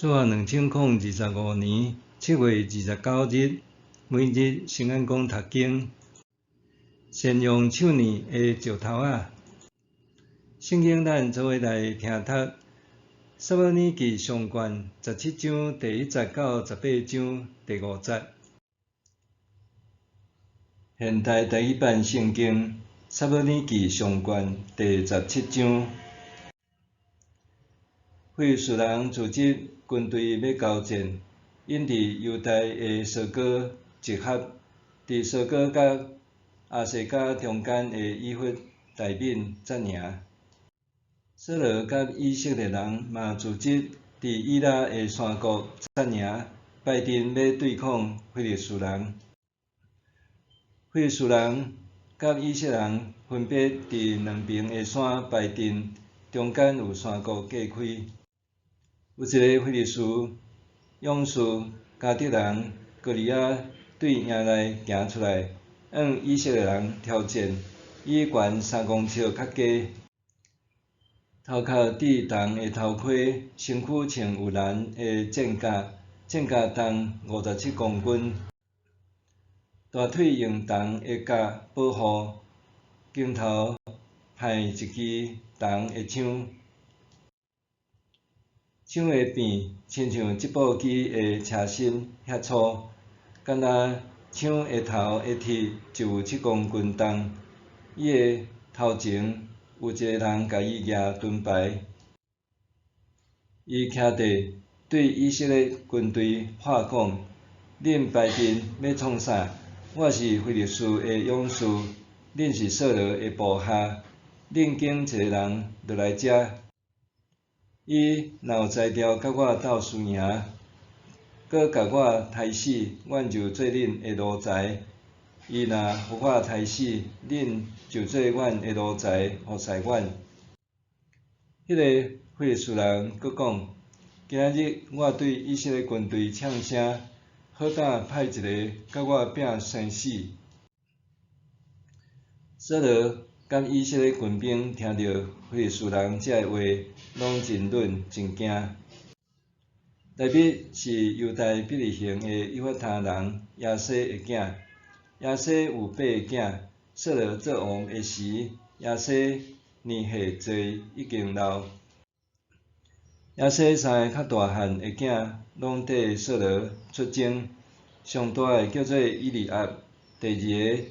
做2025年7月29日，每日圣安宫读经，先用手念的石头仔。圣经咱做伙来听读。撒母耳记上卷17章第1节到18章第5节。现代第一版圣经撒母耳记上卷第17章。非利士人组织军队要交战，因伫犹大的扫戈集合，伫扫戈甲亚细加中间的以弗大闽则赢。扫罗甲以色列人嘛组织伫以拉的山谷则赢，拜阵要对抗非利士人。非利士人甲以色列人分别伫两边的山拜阵，中间有山谷隔开。有一个非利士勇士加特人哥利亚对营内行出来，向以色列人挑战。伊悬3公尺较低，头壳戴铜的头盔，身躯穿有蓝的战甲，战甲重57公斤，大腿用铜的甲保护，肩头派一支铜的枪。枪的柄亲像织布机的车身遐粗，敢若枪的头的铁就有7公斤重。伊的头前有一个人甲伊举盾牌，伊徛地对以色列军队喊讲：恁排阵要创啥？我是非利士的勇士，恁是扫罗的部下，恁拣一个人落来遮。伊若有才调甲我斗输赢，搁甲我杀死，阮就做恁的奴才；伊若互我杀死，恁就做阮的奴才，服侍阮。迄个非利士人搁讲：今仔日我对以色列军队唱声，好胆派一个甲我拼生死。扫罗甲以色列军兵听到非利士人这话，拢真软真惊。大庇是犹大伯利恒的以法他人亚西的囝，亚西有8个囝。扫罗做王的时，亚西年岁侪已经老。亚西3个较大汉的囝拢缀扫罗出征，上大的叫做以利押，第2个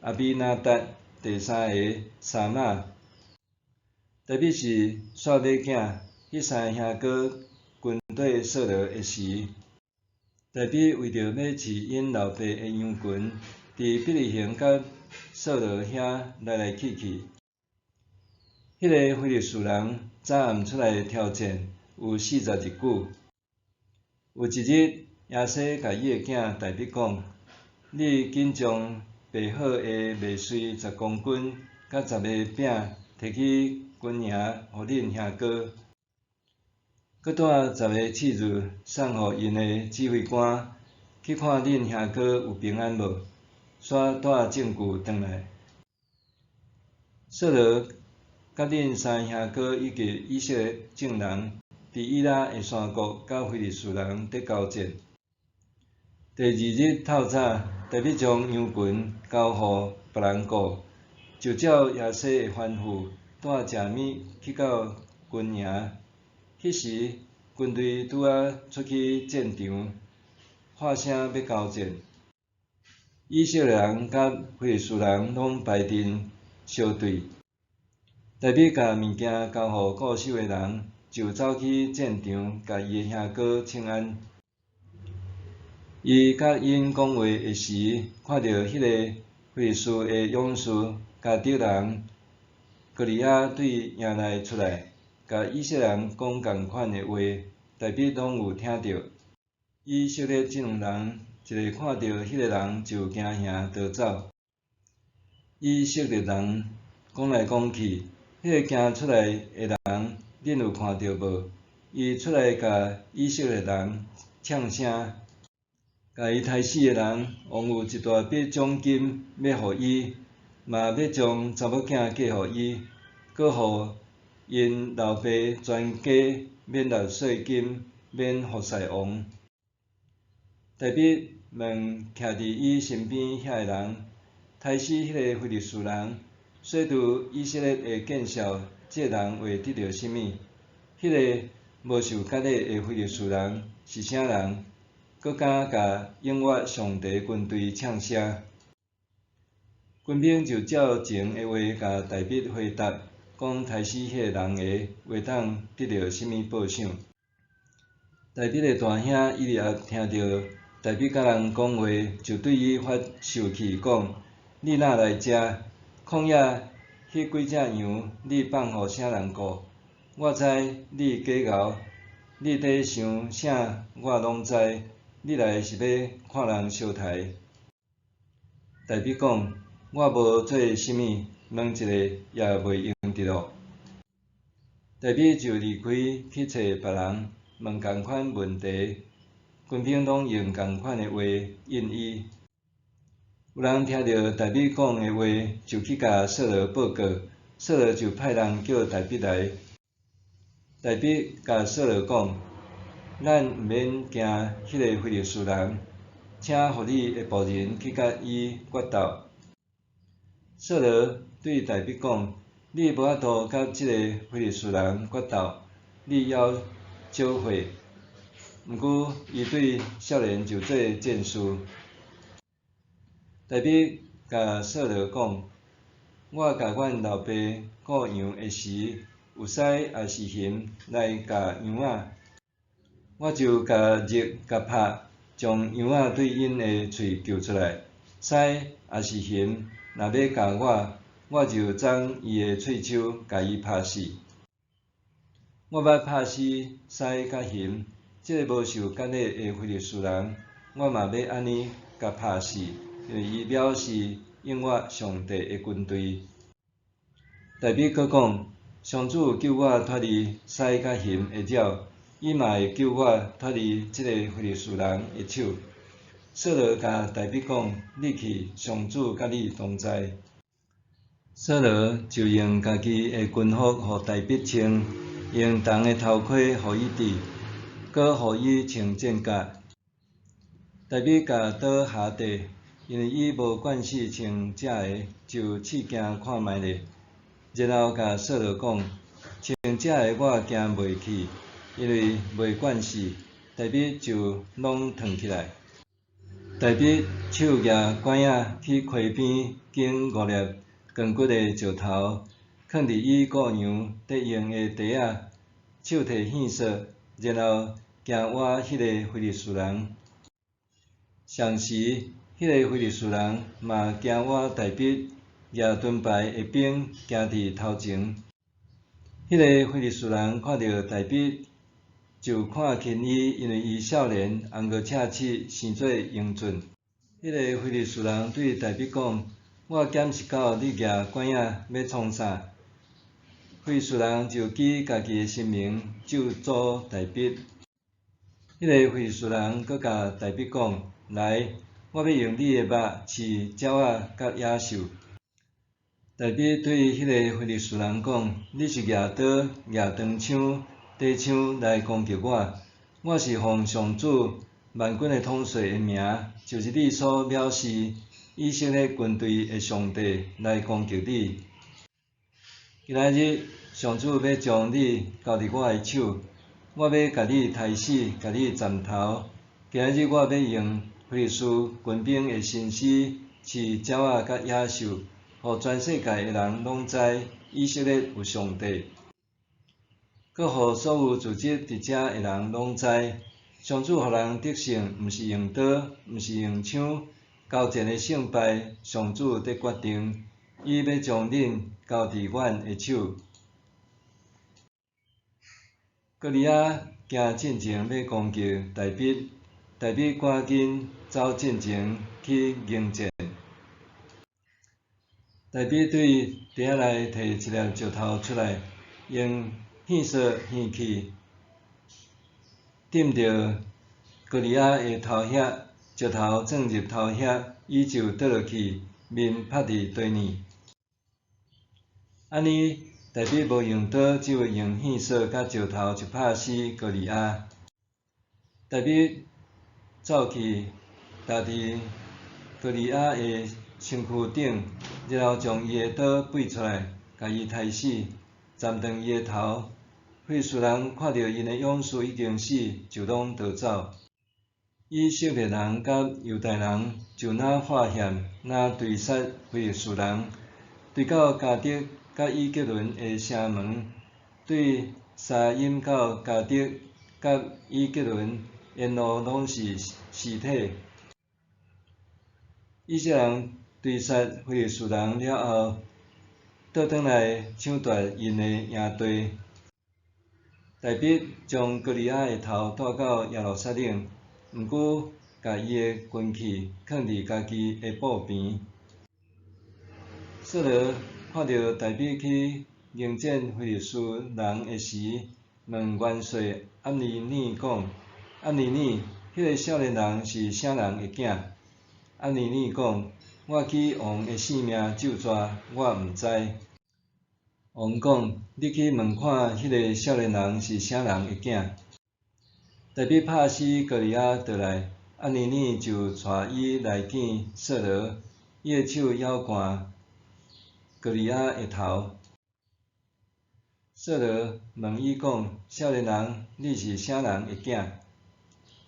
阿比拿达，第3个沙马。大庇是煞尾囝，迄3个兄哥跟缀扫罗的时，大庇为着要饲因老爸的羊群，伫伯利恒甲扫罗遐来去去。迄个非利士人早暗出来挑战，有40日久。有一日，亚西甲伊的囝大庇讲：你紧将备好的麦穗10公斤，甲10个饼摕去军营，互恁兄哥。搁带10个刺子送互因的指挥官，去看恁兄哥有平安无，煞带证据转来。扫罗甲恁3个兄哥以及以色列众人，伫以拉的山谷甲非利士人伫交战。第2日透早，大庇将羊群交互别人顾，就照亚西的吩咐，带食物去到军营。迄时，军队拄仔出去战场，喊声要交战。以色列人甲非利士人拢排阵相对。大庇甲物件交互固守的人，就走去战场，甲伊的兄哥请安。伊甲因讲话的时，看到迄个非利士的勇士加特人哥利亚对营内出来，甲以色列人讲共款的话，大庇拢有听到。以色列这两人，一个看到迄个人就惊吓逃走。以色列人讲来讲去，迄个行出来的人，恁有看到无？伊出来甲以色列人呛声，甲伊杀死的人，王有一大笔奖金要互伊，嘛要将查某囝嫁互伊，搁互因老爸全家免纳税金，免服侍王。大比问徛伫伊身边遐个人，杀死迄个非利士人，说除以色列会见效，即个人会得到啥物？迄个无受割礼的非利士人是啥人？搁敢甲永活上帝军队呛声？军兵就照前的话甲大比回答，讲杀死迄个人个会当得到啥物报赏？大比的大兄以利亚听到大比甲人讲话，就对伊发受气，讲：你若来遮，旷野迄几只羊，你放互啥人顾？我知你假敖，你伫想啥？我拢知。你来是要看人相杀。大比讲：我无做啥物，问一个也袂用得咯。大比就离开去找别人问共款问题，军兵拢用共款的话应伊。有人听到大比讲的话，就去甲扫罗报告，扫罗就派人叫大比来。大比甲扫罗讲：咱毋免惊迄个非利士人，请互你的仆人去甲伊决斗。扫罗对大比讲：你无法度甲即个非利士人决斗，你要召会。毋过伊对少年就做战士。大比甲扫罗讲：我甲阮老爸顾羊的时，有使也是熊来咬羊仔，我就甲日甲拍，将羊仔对因的喙救出来。使也是熊若要咬我，我就张伊的喙手，甲伊拍死。我捌拍死狮甲熊，即个无受割礼的非利士人，我嘛要安尼甲拍死，因为伊藐视永活上帝的军队。大比阁讲：上主救我脱离狮甲熊的爪，伊嘛会救我脱离即个非利士人的手。扫罗甲大比讲：你去，上主甲你同在。扫罗就用家己的军服互大比穿，用铜的头盔互伊戴，搁互伊穿战甲。大比甲倒下地，因为伊无惯势穿这个，就试惊看觅咧。然后甲扫罗讲：穿这个我惊袂去，因为袂惯势。大比就拢tran起来。大比手举管仔去溪边捡5粒光骨的石头，放伫伊顾羊得用的袋仔，手提线索，然后行挖迄个非利士人。上时，迄个非利士人嘛惊挖大比，举盾牌的兵行伫头前。迄个非利士人看到大比，就看轻伊，因为伊少年，红过赤齿，生做英俊。迄个非利士人对大比讲：我检视到你举管仔要创啥？非利士人就举家己的性命咒诅大比。迄个非利士人阁甲大比讲：来，我要用你的肉饲鸟仔甲野兽。大比对迄个非利士人讲：你是举刀、举长枪、短枪来攻击我，我是奉上主万军的统帅的名，就是你所藐视以色列军队的上帝来攻击你。今仔日上主要将你交伫我的手，我要甲你杀死，甲你斩头。今仔日我要用非利士军兵的身尸饲鸟仔甲野兽，互全世界的人拢知以色列有上帝。搁互所有住伫遮的人拢知，上主互人得胜，毋是用刀，毋是用枪，交战的胜败，上主得决定。伊要将恁交伫阮的手。歌利亚行进前要攻击大比，大比赶紧走进前去迎战。大比对袋仔内摕一粒石头出来，用线索线去，点着歌利亚的头额，石头撞入头额，伊就倒落去，面趴伫地面。安尼，大比无用刀，只有用线索甲石头就拍死歌利亚。大比走去踏伫歌利亚的身躯顶，然后将伊的刀拔出来，甲伊杀死，斩断伊的头。费士人看到因的勇士已经死，就拢逃走。以色列人甲犹太人就哪发现哪对杀非利士人，对到加德甲以吉伦的城门，对沙因到加德甲以吉伦沿路拢是尸体。以色列人对杀非利士人了后，倒转来抢夺因的营地。大比将歌利亚的头带到耶路撒冷，毋过甲伊的军器放伫家己的布边。扫罗看到大比去迎战非利士人的时，问元帅押尼尼讲：“押尼尼，迄个少年人是啥人的囝？”押尼尼讲：“我去王的性命救绝，我毋知。”王讲：“你去问看，迄个少年人是啥人的囝？”大比拍死歌利亚倒来，押尼尼就带伊来见扫罗，伊的手咬断歌利亚的头。扫罗问伊讲：“少年人，你是啥人的囝？”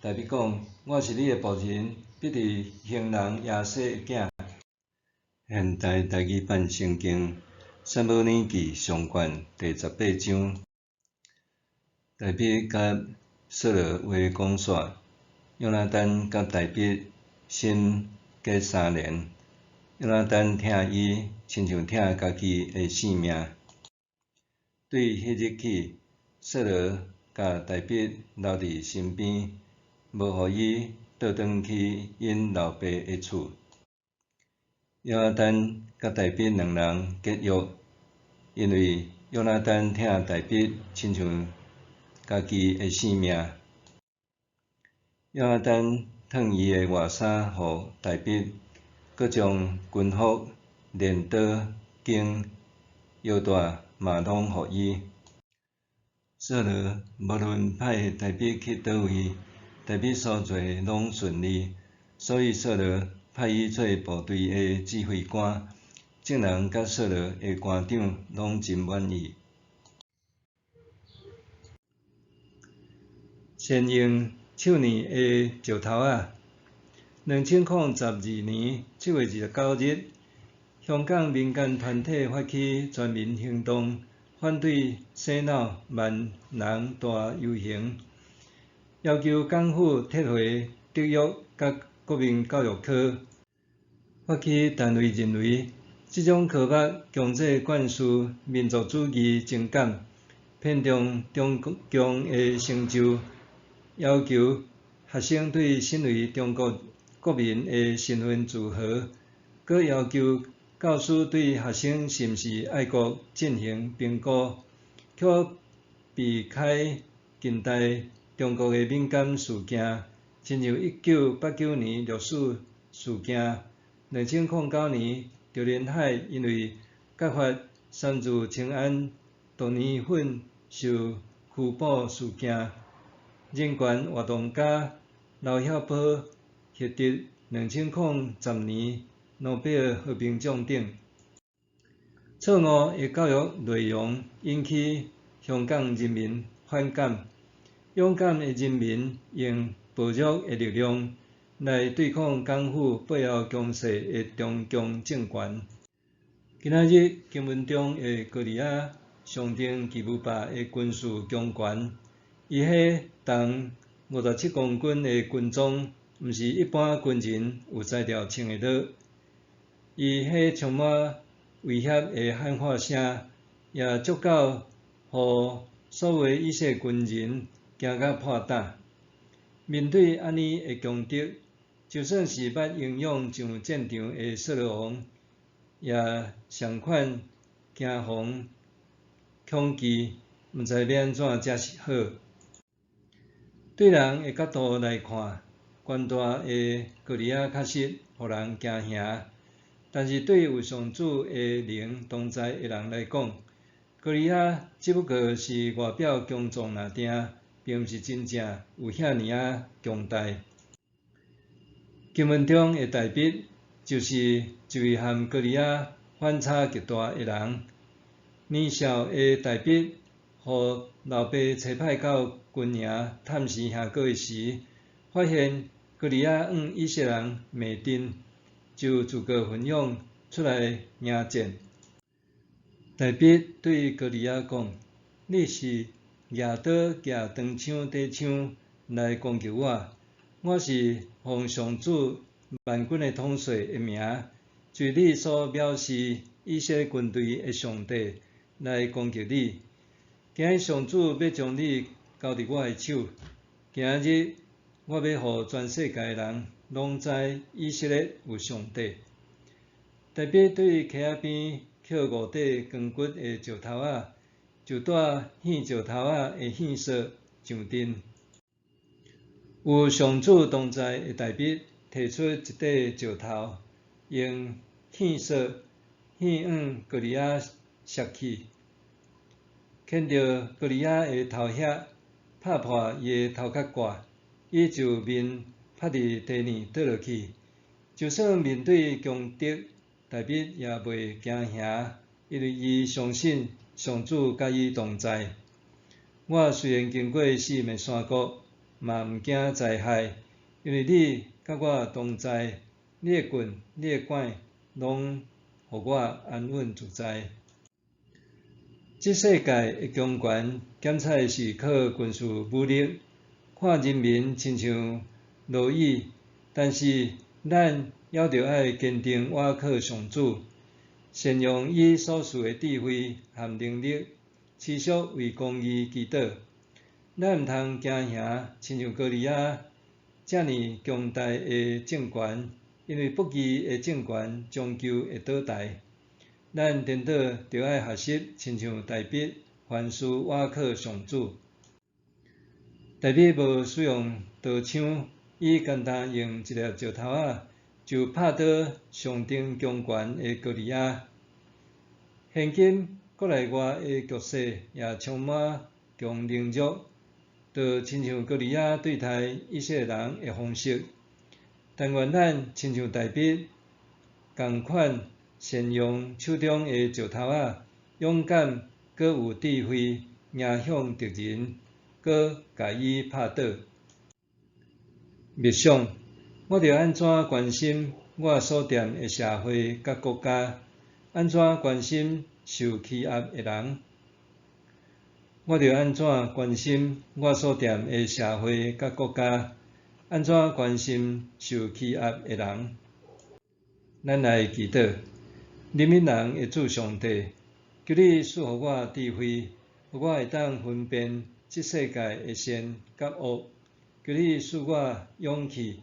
大比讲：“我是你的仆人，必利行人亚西的囝。”现代台语版圣经撒母耳记上卷第18章。大比甲扫罗话讲煞，约拿单甲大比先隔3年，约拿单疼伊，亲像疼家己的性命。对迄日起，扫罗甲大比留伫身边，无互伊倒转去因老爸的厝。约拿单甲大比两人结约，因为约拿单疼大比，亲像家己的性命。约拿单脱伊的外衫互大比，佮将军服、镰刀、弓、腰带嘛拢互伊。扫罗无论派大比去倒位，大比所做拢顺利，所以扫罗派伊做部队的指挥官，众人甲扫罗的官长拢真满意。先用手年的石头仔，2012年7月29日，香港民间团体发起全民行动，反对洗脑万人大游行，要求港府撤回德育甲国民教育科。发起单位认为，这种科目强制灌输民族主义情感，偏重中共的成就，要求学生对身为中国国民的身份自豪，佮要求教师对学生是毋是爱国进行评估，却避开近代中国的敏感事件，亲像1989年历史事件。2009年，赵连海因为揭发三自清安毒年粉受拘捕事件，人权活动家刘晓波获得2010年诺贝尔和平奖等。错误的教育内容引起香港人民反感，勇敢的人民用暴力的力量来对抗港府背后强势的中共政权。今仔日经文中的歌利亚象征巨无霸的军事强权，伊迄重57公斤的军装，毋是一般军人有才调穿的刀。伊迄充满威胁的喊话声，也足够互所有以色列军人惊甲破胆。面对安尼的强敌，就算是捌英勇上战场的扫罗王，也常款惊惶恐惧，毋知要安怎才是好。对人的角度来看，宽大的歌利亚确实互人惊吓，但是对有上主的灵同在的人来讲，歌利亚只不过是外表强壮尔定，并毋是真正有遐尼啊强大。经文中的大笔，就是一位和歌利亚反差极大的人。年少的大笔，互老爸差派到军营探视兄哥的时，发现歌利亚以色列人骂阵，就自告奋勇出来迎战。大笔对歌利亚讲：“你是举刀举长枪短枪来攻击我，我是奉上主万军的统帅的名，随你所藐视以色列军队的上帝来攻击你。今日上主要将你交伫我的手。今日我要互全世界的人拢知以色列有上帝。”大笔对溪仔边捡五块光骨的石头仔，就带献石头仔的献色上阵。有上主同在的大笔摕出一块石头，用献色献往歌利亚射去，牵着歌利亚的头额，拍破伊的头壳挂，伊就面趴伫地面倒落去。就算面对强敌，大笔也袂惊吓，因为伊相信上主甲伊同在。我虽然经过四面山谷，嘛毋惊灾害，因为你甲我同在，你的棍、你的拐，拢互我安稳自在。这世界的强权，检采是靠军事武力，看人民亲像蝼蚁，但是咱还着爱坚定倚靠上主，善用伊所赐的智慧和能力，持续为公义祈祷。咱毋通惊吓，亲像歌利亚遮尼强大的政权，因为不义的政权终究会倒台。咱颠倒着爱学习，亲像大笔，凡事倚靠上主。大笔无使用刀枪，伊简单用一粒石头仔，就拍倒上顶强权的歌利亚。现今国内外的局势也充满强凌辱，就亲像歌利亚对待以色列人的方式。但愿咱亲像大笔同款，善用手中的石头仔，勇敢搁有智慧，迎向敌人，搁甲伊拍倒。默想，我着安怎关心我所踮的社会甲国家？安怎关心受欺压的人？我着安怎关心我所踮的社会甲国家？安怎关心受欺压的人？咱来祈祷，人民人的主上帝，求你赐予我智慧，互我会当分辨这世界的善甲恶。求你赐我勇气，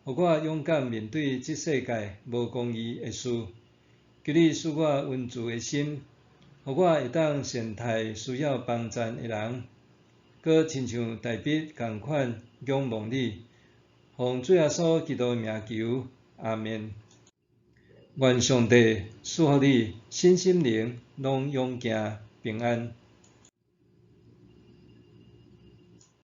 互我勇敢面对这世界无公义的事。求你赐我温慈的心，互我会当善待需要帮助的人，搁亲像大笔同款仰望你。奉主耶稣基督的名求，阿们。愿上帝赐予你身心灵拢勇健平安。